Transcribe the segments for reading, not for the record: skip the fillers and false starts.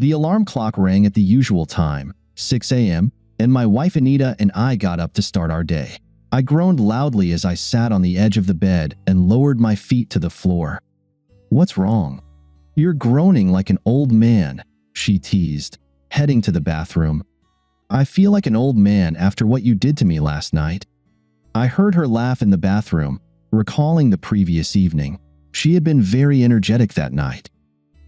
The alarm clock rang at the usual time, 6 a.m., and my wife Anita and I got up to start our day. I groaned loudly as I sat on the edge of the bed and lowered my feet to the floor. "What's wrong?" "You're groaning like an old man," she teased, heading to the bathroom. "I feel like an old man after what you did to me last night." I heard her laugh in the bathroom, recalling the previous evening. She had been very energetic that night.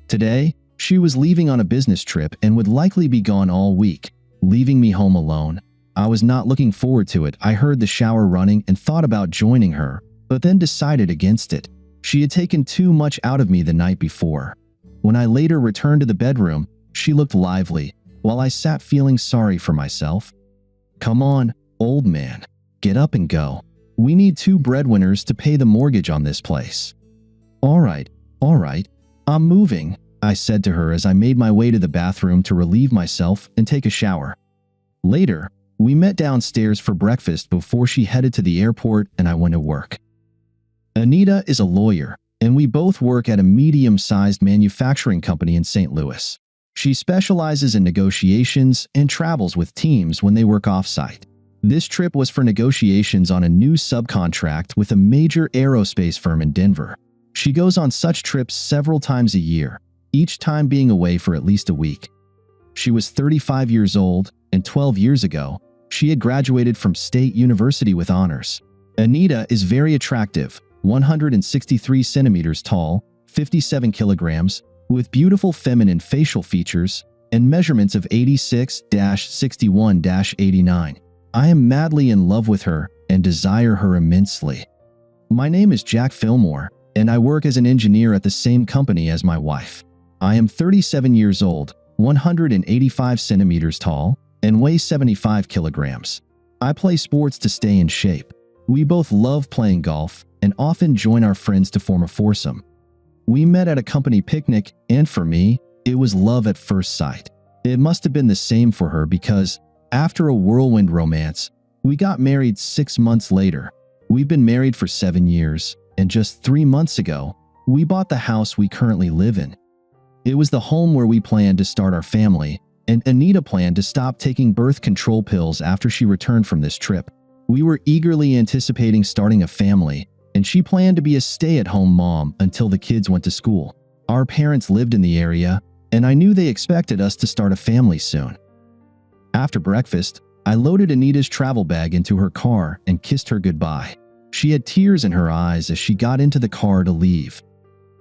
Today, she was leaving on a business trip and would likely be gone all week, leaving me home alone. I was not looking forward to it. I heard the shower running and thought about joining her, but then decided against it. She had taken too much out of me the night before. When I later returned to the bedroom, she looked lively, while I sat feeling sorry for myself. "Come on, old man. Get up and go. We need 2 breadwinners to pay the mortgage on this place." All right, I'm moving," I said to her as I made my way to the bathroom to relieve myself and take a shower. Later, we met downstairs for breakfast before she headed to the airport and I went to work. Anita is a lawyer, and we both work at a medium-sized manufacturing company in St. Louis. She specializes in negotiations and travels with teams when they work off-site. This trip was for negotiations on a new subcontract with a major aerospace firm in Denver. She goes on such trips several times a year, each time being away for at least a week. She was 35 years old, and 12 years ago, she had graduated from State University with honors. Anita is very attractive, 163 centimeters tall, 57 kilograms, with beautiful feminine facial features and measurements of 86-61-89. I am madly in love with her and desire her immensely. My name is Jack Fillmore, and I work as an engineer at the same company as my wife. I am 37 years old, 185 centimeters tall, and weigh 75 kilograms. I play sports to stay in shape. We both love playing golf and often join our friends to form a foursome. We met at a company picnic, and for me, it was love at first sight. It must have been the same for her because, after a whirlwind romance, we got married 6 months later. We've been married for 7 years, and just 3 months ago, we bought the house we currently live in. It was the home where we planned to start our family, and Anita planned to stop taking birth control pills after she returned from this trip. We were eagerly anticipating starting a family, and she planned to be a stay-at-home mom until the kids went to school. Our parents lived in the area, and I knew they expected us to start a family soon. After breakfast, I loaded Anita's travel bag into her car and kissed her goodbye. She had tears in her eyes as she got into the car to leave.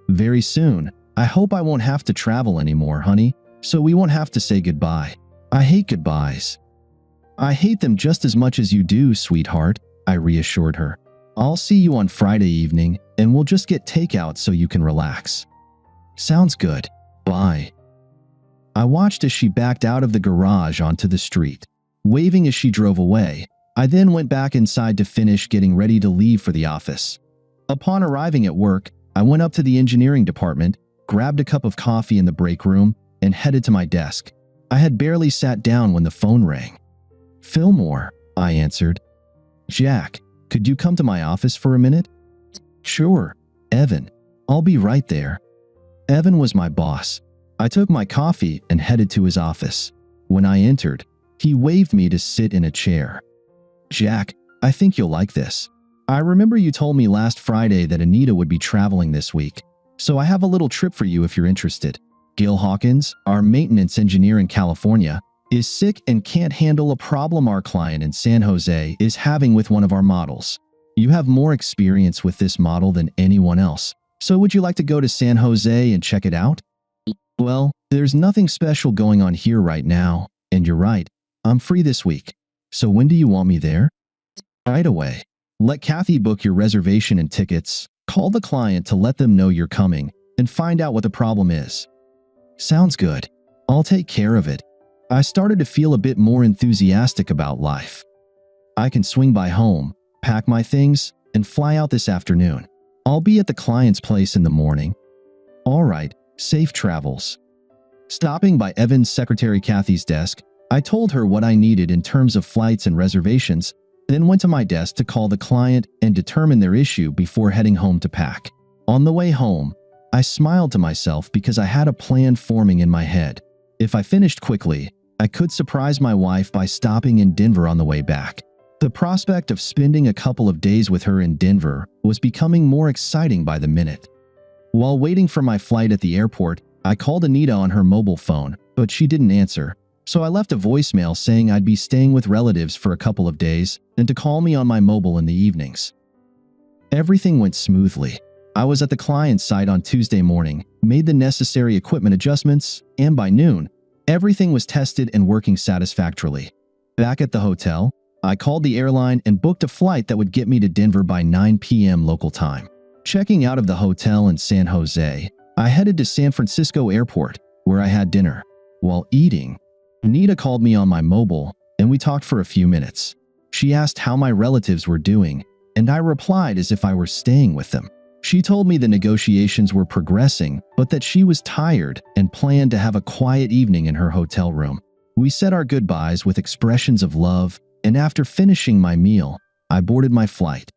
"Very soon, I hope I won't have to travel anymore, honey, so we won't have to say goodbye. I hate goodbyes." "I hate them just as much as you do, sweetheart," I reassured her. "I'll see you on Friday evening, and we'll just get takeout so you can relax." "Sounds good. Bye." I watched as she backed out of the garage onto the street, waving as she drove away. I then went back inside to finish getting ready to leave for the office. Upon arriving at work, I went up to the engineering department, grabbed a cup of coffee in the break room, and headed to my desk. I had barely sat down when the phone rang. "Fillmore," I answered. "Jack, could you come to my office for a minute?" "Sure, Evan. I'll be right there." Evan was my boss. I took my coffee and headed to his office. When I entered, he waved me to sit in a chair. "Jack, I think you'll like this. I remember you told me last Friday that Anita would be traveling this week, so I have a little trip for you if you're interested. Gil Hawkins, our maintenance engineer in California, is sick and can't handle a problem our client in San Jose is having with one of our models. You have more experience with this model than anyone else, so would you like to go to San Jose and check it out?" "Well, there's nothing special going on here right now, and you're right, I'm free this week. So when do you want me there?" "Right away. Let Kathy book your reservation and tickets, call the client to let them know you're coming, and find out what the problem is." "Sounds good. I'll take care of it." I started to feel a bit more enthusiastic about life. I can swing by home, pack my things, and fly out this afternoon. I'll be at the client's place in the morning. "All right, safe travels." Stopping by Evan's secretary Kathy's desk, I told her what I needed in terms of flights and reservations, then went to my desk to call the client and determine their issue before heading home to pack. On the way home, I smiled to myself because I had a plan forming in my head. If I finished quickly, I could surprise my wife by stopping in Denver on the way back. The prospect of spending a couple of days with her in Denver was becoming more exciting by the minute. While waiting for my flight at the airport, I called Anita on her mobile phone, but she didn't answer, so I left a voicemail saying I'd be staying with relatives for a couple of days and to call me on my mobile in the evenings. Everything went smoothly. I was at the client site on Tuesday morning, made the necessary equipment adjustments, and by noon, everything was tested and working satisfactorily. Back at the hotel, I called the airline and booked a flight that would get me to Denver by 9 p.m. local time. Checking out of the hotel in San Jose, I headed to San Francisco Airport, where I had dinner. While eating, Anita called me on my mobile, and we talked for a few minutes. She asked how my relatives were doing, and I replied as if I were staying with them. She told me the negotiations were progressing, but that she was tired and planned to have a quiet evening in her hotel room. We said our goodbyes with expressions of love, and after finishing my meal, I boarded my flight.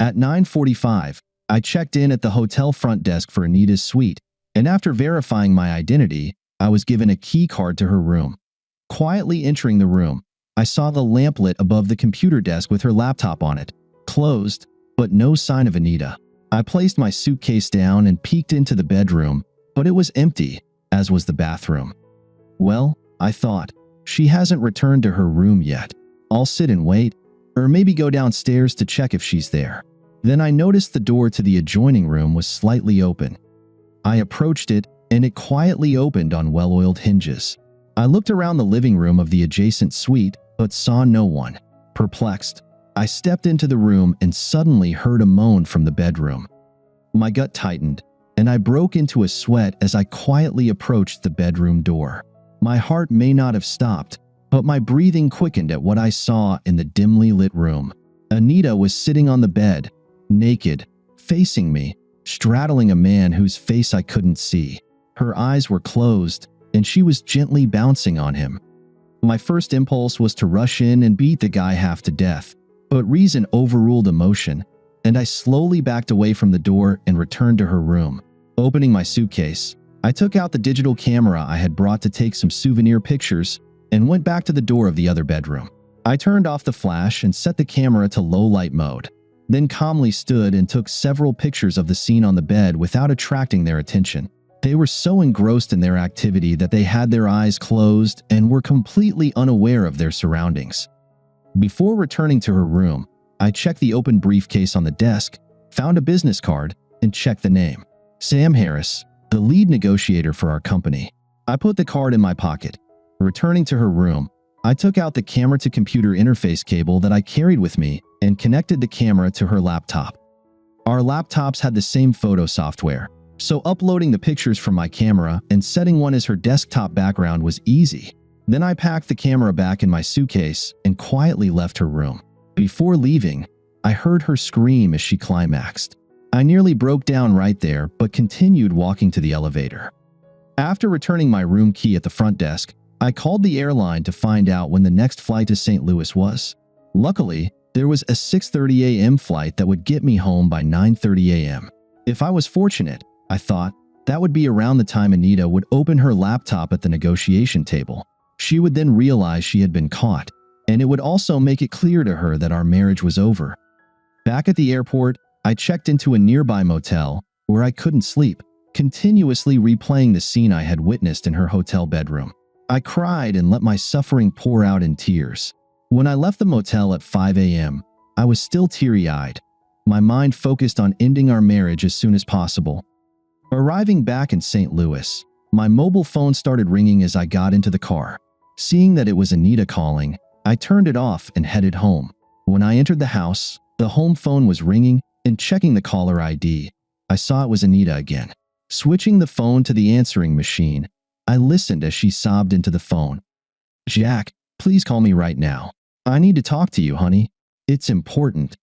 At 9:45, I checked in at the hotel front desk for Anita's suite, and after verifying my identity, I was given a key card to her room. Quietly entering the room, I saw the lamp lit above the computer desk with her laptop on it, closed, but no sign of Anita. I placed my suitcase down and peeked into the bedroom, but it was empty, as was the bathroom. Well, I thought, she hasn't returned to her room yet. I'll sit and wait, or maybe go downstairs to check if she's there. Then I noticed the door to the adjoining room was slightly open. I approached it, and it quietly opened on well-oiled hinges. I looked around the living room of the adjacent suite, but saw no one. Perplexed, I stepped into the room and suddenly heard a moan from the bedroom. My gut tightened, and I broke into a sweat as I quietly approached the bedroom door. My heart may not have stopped, but my breathing quickened at what I saw in the dimly lit room. Anita was sitting on the bed, naked, facing me, straddling a man whose face I couldn't see. Her eyes were closed, and she was gently bouncing on him. My first impulse was to rush in and beat the guy half to death, but reason overruled emotion, and I slowly backed away from the door and returned to her room. Opening my suitcase, I took out the digital camera I had brought to take some souvenir pictures and went back to the door of the other bedroom. I turned off the flash and set the camera to low light mode, then calmly stood and took several pictures of the scene on the bed without attracting their attention. They were so engrossed in their activity that they had their eyes closed and were completely unaware of their surroundings. Before returning to her room, I checked the open briefcase on the desk, found a business card, and checked the name. Sam Harris, the lead negotiator for our company. I put the card in my pocket. Returning to her room, I took out the camera-to-computer interface cable that I carried with me and connected the camera to her laptop. Our laptops had the same photo software, so uploading the pictures from my camera and setting one as her desktop background was easy. Then I packed the camera back in my suitcase and quietly left her room. Before leaving, I heard her scream as she climaxed. I nearly broke down right there, but continued walking to the elevator. After returning my room key at the front desk, I called the airline to find out when the next flight to St. Louis was. Luckily, there was a 6:30 a.m. flight that would get me home by 9:30 a.m. If I was fortunate, I thought, that would be around the time Anita would open her laptop at the negotiation table. She would then realize she had been caught, and it would also make it clear to her that our marriage was over. Back at the airport, I checked into a nearby motel where I couldn't sleep, continuously replaying the scene I had witnessed in her hotel bedroom. I cried and let my suffering pour out in tears. When I left the motel at 5 a.m., I was still teary-eyed, my mind focused on ending our marriage as soon as possible. Arriving back in St. Louis, my mobile phone started ringing as I got into the car. Seeing that it was Anita calling, I turned it off and headed home. When I entered the house, the home phone was ringing, and checking the caller ID, I saw it was Anita again. Switching the phone to the answering machine, I listened as she sobbed into the phone. "Jack, please call me right now. I need to talk to you, honey. It's important."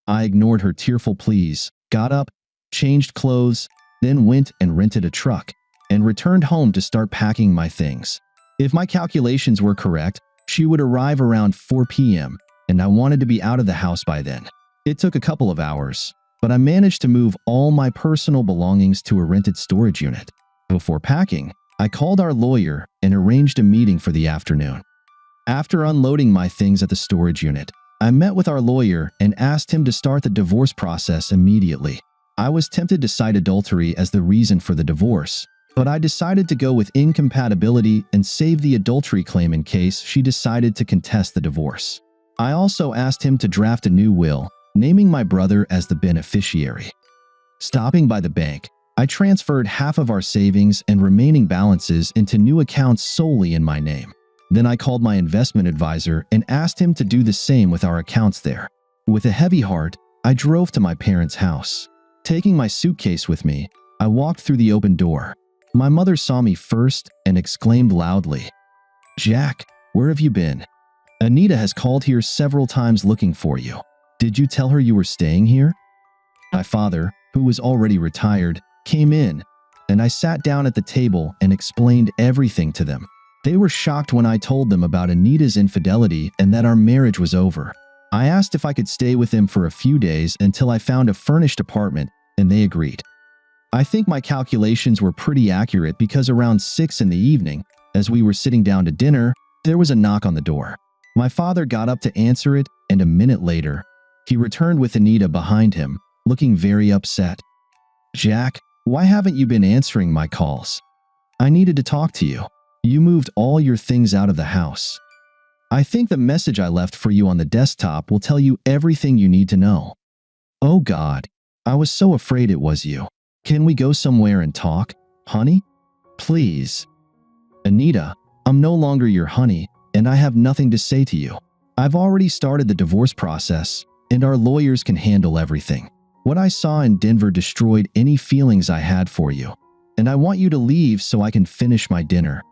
I ignored her tearful pleas, got up, changed clothes, then went and rented a truck, and returned home to start packing my things. If my calculations were correct, she would arrive around 4 p.m., and I wanted to be out of the house by then. It took a couple of hours, but I managed to move all my personal belongings to a rented storage unit. Before packing, I called our lawyer and arranged a meeting for the afternoon. After unloading my things at the storage unit, I met with our lawyer and asked him to start the divorce process immediately. I was tempted to cite adultery as the reason for the divorce, but I decided to go with incompatibility and save the adultery claim in case she decided to contest the divorce. I also asked him to draft a new will, naming my brother as the beneficiary. Stopping by the bank, I transferred half of our savings and remaining balances into new accounts solely in my name. Then I called my investment advisor and asked him to do the same with our accounts there. With a heavy heart, I drove to my parents' house. Taking my suitcase with me, I walked through the open door. My mother saw me first and exclaimed loudly, "Jack, where have you been? Anita has called here several times looking for you. Did you tell her you were staying here?" My father, who was already retired, came in, and I sat down at the table and explained everything to them. They were shocked when I told them about Anita's infidelity and that our marriage was over. I asked if I could stay with them for a few days until I found a furnished apartment, and they agreed. I think my calculations were pretty accurate because around 6 in the evening, as we were sitting down to dinner, there was a knock on the door. My father got up to answer it, and a minute later, he returned with Anita behind him, looking very upset. "Jack, why haven't you been answering my calls? I needed to talk to you. You moved all your things out of the house. I think the message I left for you on the desktop will tell you everything you need to know." "Oh God, I was so afraid it was you. Can we go somewhere and talk, honey? Please." "Anita, I'm no longer your honey, and I have nothing to say to you. I've already started the divorce process, and our lawyers can handle everything. What I saw in Denver destroyed any feelings I had for you, and I want you to leave so I can finish my dinner."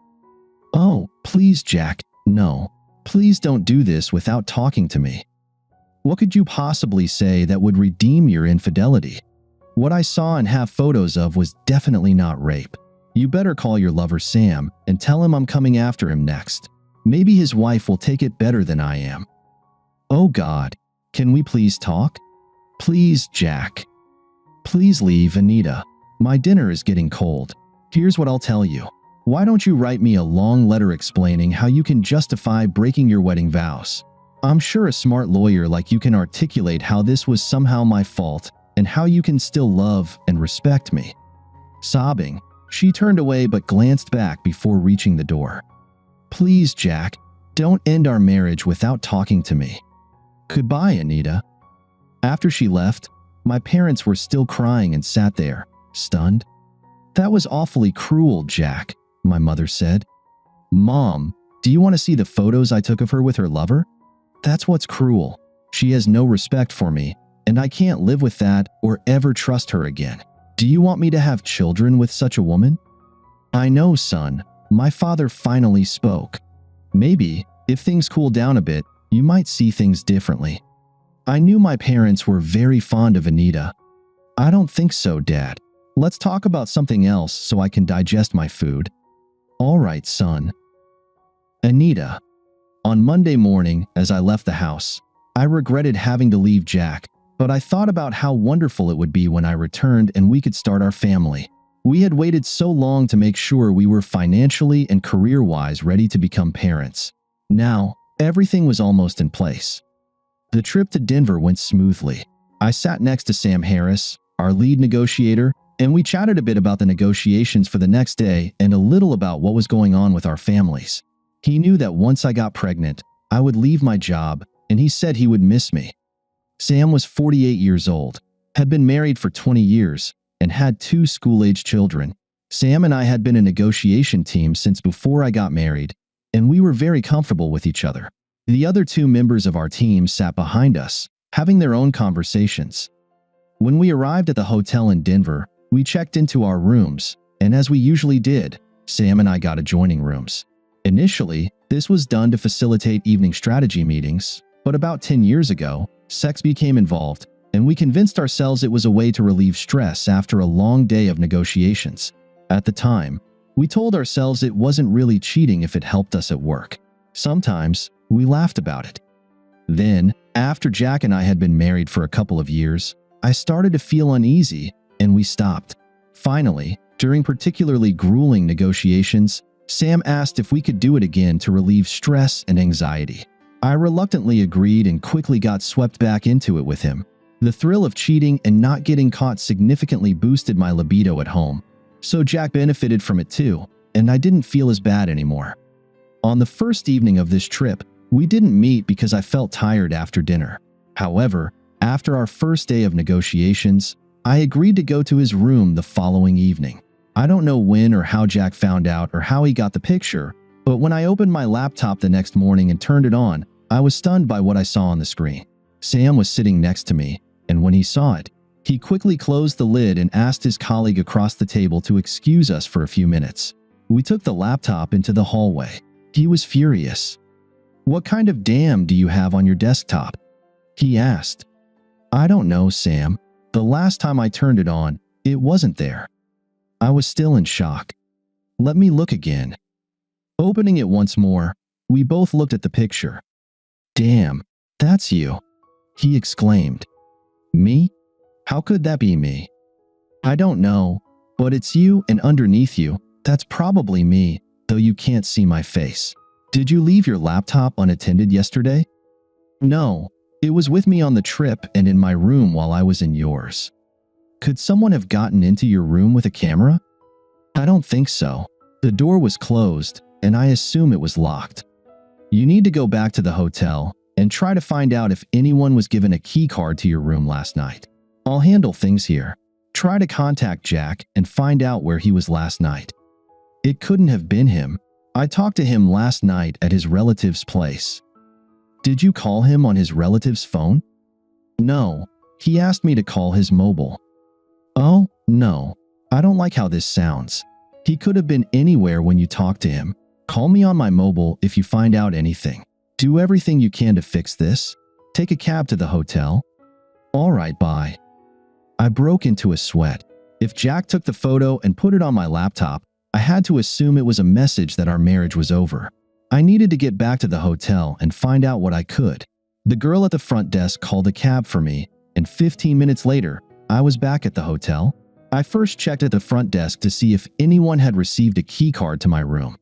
"Oh, please, Jack, no. Please don't do this without talking to me. What could you possibly say that would redeem your infidelity? What I saw and have photos of was definitely not rape. You better call your lover Sam and tell him I'm coming after him next. Maybe his wife will take it better than I am." "Oh God, can we please talk? Please, Jack. Please leave, Anita. My dinner is getting cold. Here's what I'll tell you. Why don't you write me a long letter explaining how you can justify breaking your wedding vows? I'm sure a smart lawyer like you can articulate how this was somehow my fault and how you can still love and respect me." Sobbing, she turned away but glanced back before reaching the door. "Please, Jack, don't end our marriage without talking to me. Goodbye, Anita." After she left, my parents were still crying and sat there, stunned. "That was awfully cruel, Jack," my mother said. "Mom, do you want to see the photos I took of her with her lover? That's what's cruel. She has no respect for me, and I can't live with that or ever trust her again. Do you want me to have children with such a woman?" "I know, son," my father finally spoke. "Maybe, if things cool down a bit, you might see things differently." I knew my parents were very fond of Anita. "I don't think so, Dad. Let's talk about something else so I can digest my food." "All right, son." Anita. On Monday morning, as I left the house, I regretted having to leave Jack, but I thought about how wonderful it would be when I returned and we could start our family. We had waited so long to make sure we were financially and career-wise ready to become parents. Now, everything was almost in place. The trip to Denver went smoothly. I sat next to Sam Harris, our lead negotiator, and we chatted a bit about the negotiations for the next day and a little about what was going on with our families. He knew that once I got pregnant, I would leave my job, and he said he would miss me. Sam was 48 years old, had been married for 20 years, and had 2 school-age children. Sam and I had been a negotiation team since before I got married, and we were very comfortable with each other. The other 2 members of our team sat behind us, having their own conversations. When we arrived at the hotel in Denver, we checked into our rooms, and as we usually did, Sam and I got adjoining rooms. Initially, this was done to facilitate evening strategy meetings, but about 10 years ago, sex became involved, and we convinced ourselves it was a way to relieve stress after a long day of negotiations. At the time, we told ourselves it wasn't really cheating if it helped us at work. Sometimes, we laughed about it. Then, after Jack and I had been married for a couple of years, I started to feel uneasy, and we stopped. Finally, During particularly grueling negotiations, Sam asked if we could do it again to relieve stress and anxiety. I reluctantly agreed and quickly got swept back into it with him. The thrill of cheating and not getting caught significantly boosted my libido at home, so Jack benefited from it too, and I didn't feel as bad anymore. On the first evening of this trip, we didn't meet because I felt tired after dinner. However, after our first day of negotiations, I agreed to go to his room the following evening. I don't know when or how Jack found out or how he got the picture, but when I opened my laptop the next morning and turned it on, I was stunned by what I saw on the screen. Sam was sitting next to me, and when he saw it, he quickly closed the lid and asked his colleague across the table to excuse us for a few minutes. We took the laptop into the hallway. He was furious. "What kind of damn do you have on your desktop?" he asked. "I don't know, Sam. The last time I turned it on, it wasn't there." I was still in shock. "Let me look again." Opening it once more, we both looked at the picture. "Damn, that's you," he exclaimed. "Me? How could that be me?" "I don't know, but it's you, and underneath you, that's probably me, though you can't see my face." "Did you leave your laptop unattended yesterday?" "No, it was with me on the trip and in my room while I was in yours." "Could someone have gotten into your room with a camera?" "I don't think so. The door was closed, and I assume it was locked." "You need to go back to the hotel and try to find out if anyone was given a key card to your room last night. I'll handle things here. Try to contact Jack and find out where he was last night." "It couldn't have been him. I talked to him last night at his relative's place." "Did you call him on his relative's phone?" "No, he asked me to call his mobile." "Oh, no. I don't like how this sounds. He could have been anywhere when you talked to him. Call me on my mobile if you find out anything. Do everything you can to fix this. Take a cab to the hotel." "All right, bye." I broke into a sweat. If Jack took the photo and put it on my laptop, I had to assume it was a message that our marriage was over. I needed to get back to the hotel and find out what I could. The girl at the front desk called a cab for me, and 15 minutes later, I was back at the hotel. I first checked at the front desk to see if anyone had received a key card to my room.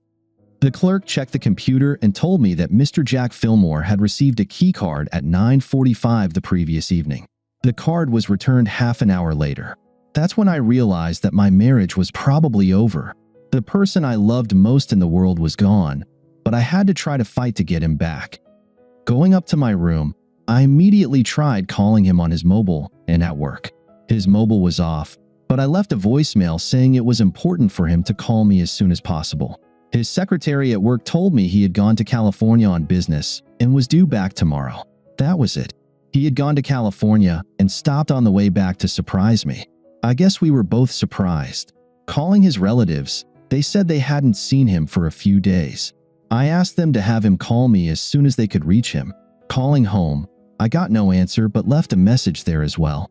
The clerk checked the computer and told me that Mr. Jack Fillmore had received a key card at 9:45 the previous evening. The card was returned half an hour later. That's when I realized that my marriage was probably over. The person I loved most in the world was gone, but I had to try to fight to get him back. Going up to my room, I immediately tried calling him on his mobile and at work. His mobile was off, but I left a voicemail saying it was important for him to call me as soon as possible. His secretary at work told me he had gone to California on business and was due back tomorrow. That was it. He had gone to California and stopped on the way back to surprise me. I guess we were both surprised. Calling his relatives, they said they hadn't seen him for a few days. I asked them to have him call me as soon as they could reach him. Calling home, I got no answer but left a message there as well.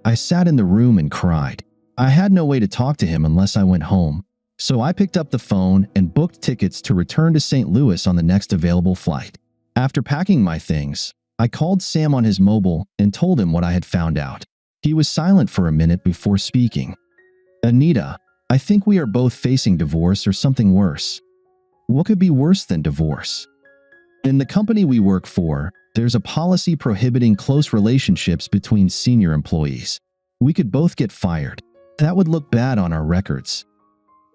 I sat in the room and cried. I had no way to talk to him unless I went home, so I picked up the phone and booked tickets to return to St. Louis on the next available flight. After packing my things, I called Sam on his mobile and told him what I had found out. He was silent for a minute before speaking. "Anita, I think we are both facing divorce or something worse." "What could be worse than divorce?" "In the company we work for, there's a policy prohibiting close relationships between senior employees. We could both get fired. That would look bad on our records."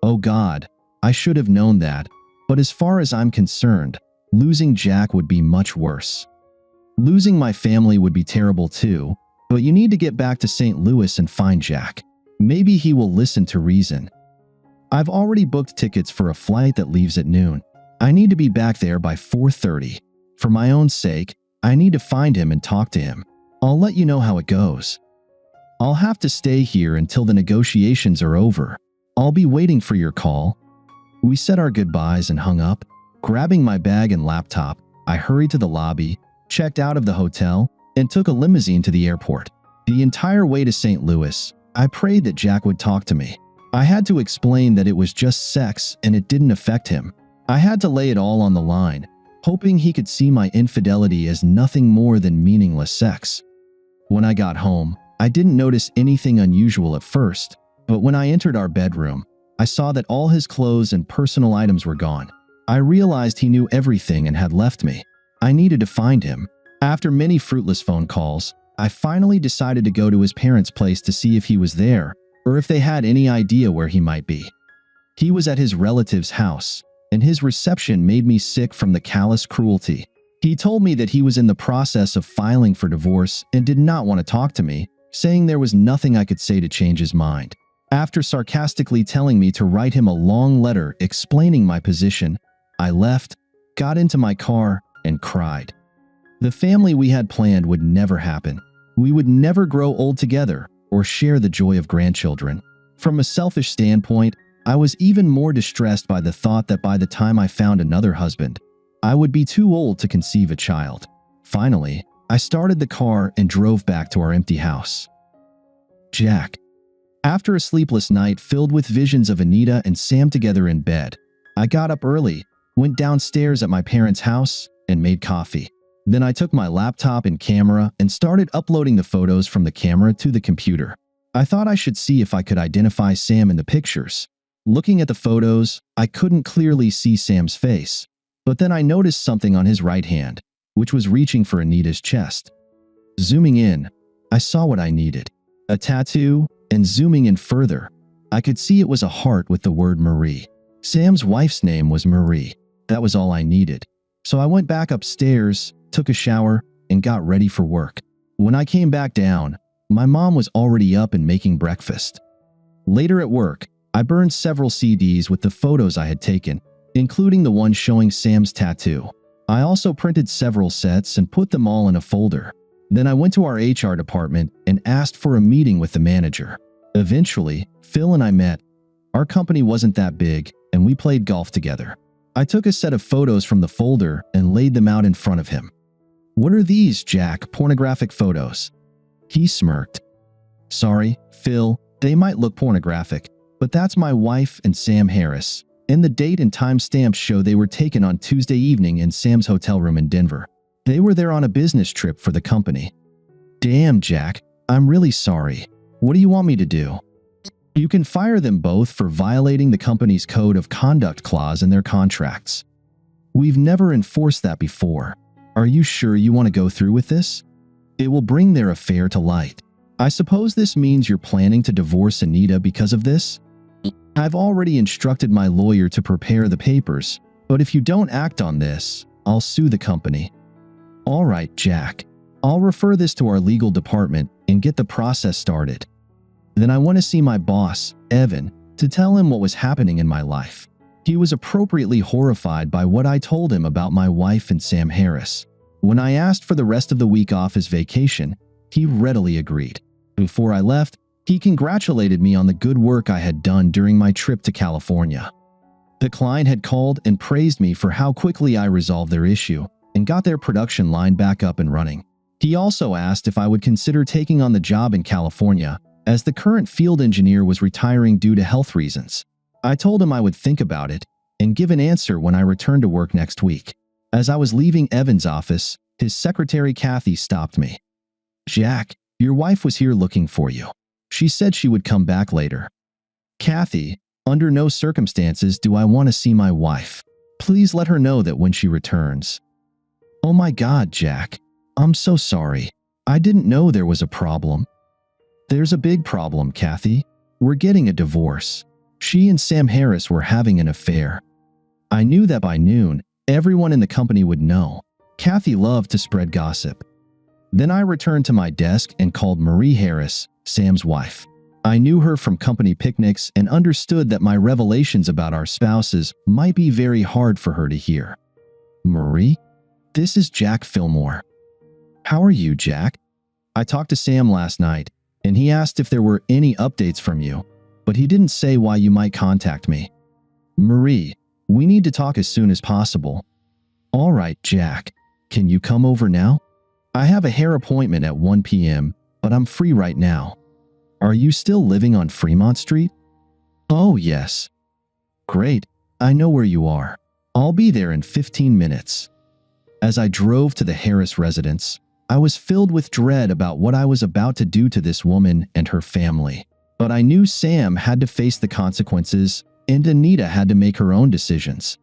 "Oh God, I should have known that, but as far as I'm concerned, losing Jack would be much worse. Losing my family would be terrible too, but you need to get back to St. Louis and find Jack. Maybe he will listen to reason. I've already booked tickets for a flight that leaves at noon. I need to be back there by 4:30. For my own sake, I need to find him and talk to him. I'll let you know how it goes. I'll have to stay here until the negotiations are over. I'll be waiting for your call." We said our goodbyes and hung up. Grabbing my bag and laptop, I hurried to the lobby, checked out of the hotel, and took a limousine to the airport. The entire way to St. Louis, I prayed that Jack would talk to me. I had to explain that it was just sex and it didn't affect him. I had to lay it all on the line, hoping he could see my infidelity as nothing more than meaningless sex. When I got home, I didn't notice anything unusual at first, But when I entered our bedroom, I saw that all his clothes and personal items were gone. I realized he knew everything and had left me. I needed to find him. After many fruitless phone calls, I finally decided to go to his parents' place to see if he was there or if they had any idea where he might be. He was at his relative's house, and his reception made me sick from the callous cruelty. He told me that he was in the process of filing for divorce and did not want to talk to me, saying there was nothing I could say to change his mind. After sarcastically telling me to write him a long letter explaining my position, I left, got into my car, and cried. The family we had planned would never happen. We would never grow old together or share the joy of grandchildren. From a selfish standpoint, I was even more distressed by the thought that by the time I found another husband, I would be too old to conceive a child. Finally, I started the car and drove back to our empty house. Jack. After a sleepless night filled with visions of Anita and Sam together in bed, I got up early, went downstairs at my parents' house, and made coffee. Then I took my laptop and camera and started uploading the photos from the camera to the computer. I thought I should see if I could identify Sam in the pictures. Looking at the photos, I couldn't clearly see Sam's face, but then I noticed something on his right hand, which was reaching for Anita's chest. Zooming in, I saw what I needed, a tattoo, and zooming in further, I could see it was a heart with the word Marie. Sam's wife's name was Marie. That was all I needed. So I went back upstairs, took a shower, and got ready for work. When I came back down, my mom was already up and making breakfast. Later at work, I burned several CDs with the photos I had taken, including the one showing Sam's tattoo. I also printed several sets and put them all in a folder. Then I went to our HR department and asked for a meeting with the manager. Eventually, Phil and I met. Our company wasn't that big, and we played golf together. I took a set of photos from the folder and laid them out in front of him. "What are these, Jack? Pornographic photos?" He smirked. "Sorry, Phil, they might look pornographic, but that's my wife and Sam Harris, and the date and time stamps show they were taken on Tuesday evening in Sam's hotel room in Denver. They were there on a business trip for the company." "Damn, Jack, I'm really sorry. What do you want me to do?" "You can fire them both for violating the company's code of conduct clause in their contracts. We've never enforced that before. Are you sure you want to go through with this? It will bring their affair to light. I suppose this means you're planning to divorce Anita because of this?" "I've already instructed my lawyer to prepare the papers, but if you don't act on this, I'll sue the company." "All right, Jack. I'll refer this to our legal department and get the process started. Then I want to see my boss, Evan, to tell him what was happening in my life." He was appropriately horrified by what I told him about my wife and Sam Harris. When I asked for the rest of the week off as vacation, he readily agreed. Before I left, he congratulated me on the good work I had done during my trip to California. The client had called and praised me for how quickly I resolved their issue and got their production line back up and running. He also asked if I would consider taking on the job in California, as the current field engineer was retiring due to health reasons. I told him I would think about it and give an answer when I returned to work next week. As I was leaving Evan's office, his secretary Kathy stopped me. "Jack, your wife was here looking for you. She said she would come back later." "Kathy, under no circumstances do I want to see my wife. Please let her know that when she returns." "Oh my God, Jack. I'm so sorry. I didn't know there was a problem." "There's a big problem, Kathy. We're getting a divorce. She and Sam Harris were having an affair. I knew that by noon, everyone in the company would know." Kathy loved to spread gossip. Then I returned to my desk and called Marie Harris, Sam's wife. I knew her from company picnics and understood that my revelations about our spouses might be very hard for her to hear. "Marie, this is Jack Fillmore." "How are you, Jack? I talked to Sam last night, and he asked if there were any updates from you, but he didn't say why you might contact me." "Marie, we need to talk as soon as possible." "All right, Jack. Can you come over now? I have a hair appointment at 1 p.m., but I'm free right now." "Are you still living on Fremont Street?" "Oh, yes." "Great. I know where you are. I'll be there in 15 minutes. As I drove to the Harris residence, I was filled with dread about what I was about to do to this woman and her family. But I knew Sam had to face the consequences, and Anita had to make her own decisions.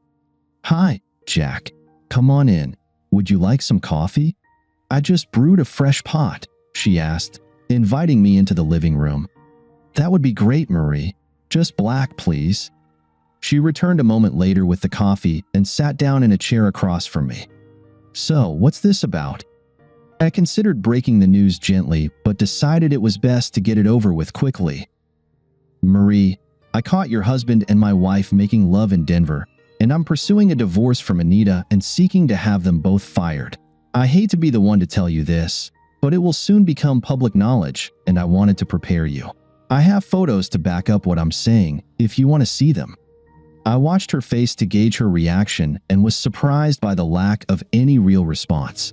"Hi, Jack. Come on in. Would you like some coffee?" "I just brewed a fresh pot," she asked, inviting me into the living room. "That would be great, Marie. Just black, please." She returned a moment later with the coffee and sat down in a chair across from me. "So, what's this about?" I considered breaking the news gently, but decided it was best to get it over with quickly. "Marie, I caught your husband and my wife making love in Denver, and I'm pursuing a divorce from Anita and seeking to have them both fired. I hate to be the one to tell you this, but it will soon become public knowledge, and I wanted to prepare you. I have photos to back up what I'm saying, if you want to see them." I watched her face to gauge her reaction and was surprised by the lack of any real response.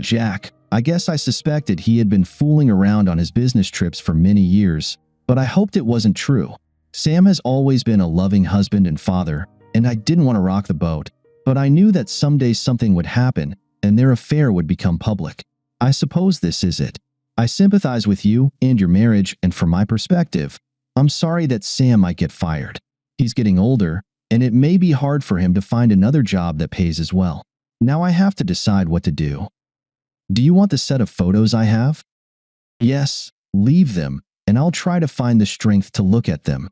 "Jack, I guess I suspected he had been fooling around on his business trips for many years, but I hoped it wasn't true. Sam has always been a loving husband and father, and I didn't want to rock the boat, but I knew that someday something would happen and their affair would become public. I suppose this is it. I sympathize with you and your marriage, and from my perspective, I'm sorry that Sam might get fired. He's getting older, and it may be hard for him to find another job that pays as well. Now I have to decide what to do. Do you want the set of photos I have?" "Yes, leave them, and I'll try to find the strength to look at them."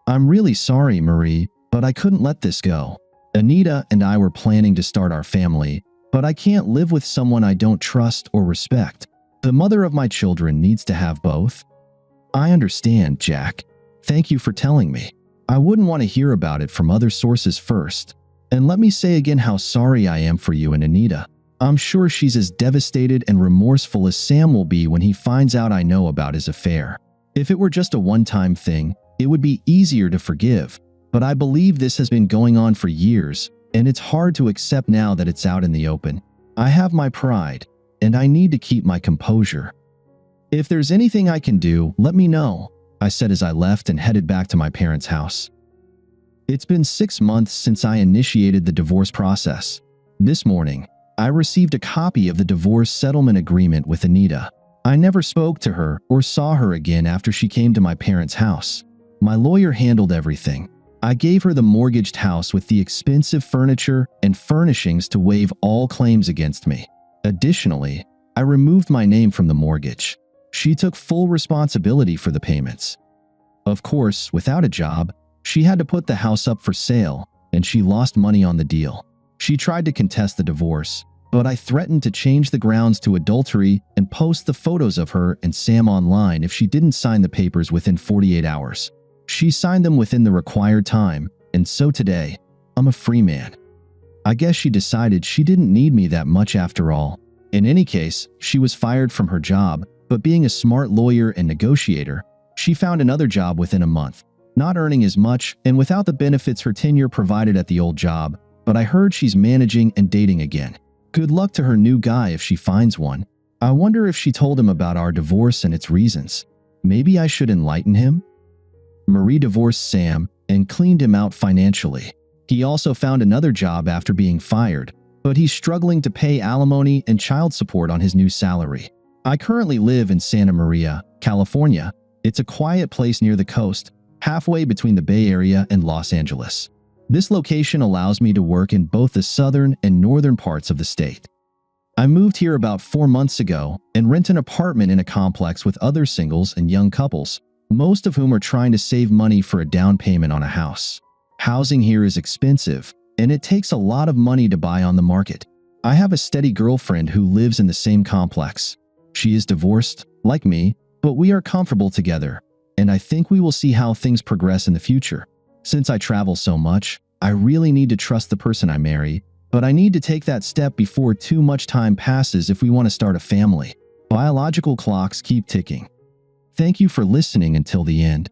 "I'm really sorry, Marie, but I couldn't let this go. Anita and I were planning to start our family, but I can't live with someone I don't trust or respect. The mother of my children needs to have both." "I understand, Jack. Thank you for telling me. I wouldn't want to hear about it from other sources first. And let me say again how sorry I am for you and Anita. I'm sure she's as devastated and remorseful as Sam will be when he finds out I know about his affair. If it were just a one-time thing, it would be easier to forgive, but I believe this has been going on for years, and it's hard to accept now that it's out in the open. I have my pride, and I need to keep my composure. If there's anything I can do, let me know," I said as I left and headed back to my parents' house. It's been 6 months since I initiated the divorce process. This morning, I received a copy of the divorce settlement agreement with Anita. I never spoke to her or saw her again after she came to my parents' house. My lawyer handled everything. I gave her the mortgaged house with the expensive furniture and furnishings to waive all claims against me. Additionally, I removed my name from the mortgage. She took full responsibility for the payments. Of course, without a job, she had to put the house up for sale, and she lost money on the deal. She tried to contest the divorce, but I threatened to change the grounds to adultery and post the photos of her and Sam online if she didn't sign the papers within 48 hours. She signed them within the required time, and so today, I'm a free man. I guess she decided she didn't need me that much after all. In any case, she was fired from her job, but being a smart lawyer and negotiator, she found another job within a month, not earning as much and without the benefits her tenure provided at the old job, but I heard she's managing and dating again. Good luck to her new guy if she finds one. I wonder if she told him about our divorce and its reasons. Maybe I should enlighten him? Marie divorced Sam and cleaned him out financially. He also found another job after being fired, but he's struggling to pay alimony and child support on his new salary. I currently live in Santa Maria, California. It's a quiet place near the coast, halfway between the Bay Area and Los Angeles. This location allows me to work in both the southern and northern parts of the state. I moved here about 4 months ago and rent an apartment in a complex with other singles and young couples, most of whom are trying to save money for a down payment on a house. Housing here is expensive, and it takes a lot of money to buy on the market. I have a steady girlfriend who lives in the same complex. She is divorced, like me, but we are comfortable together, and I think we will see how things progress in the future. Since I travel so much, I really need to trust the person I marry, but I need to take that step before too much time passes if we want to start a family. Biological clocks keep ticking. Thank you for listening until the end.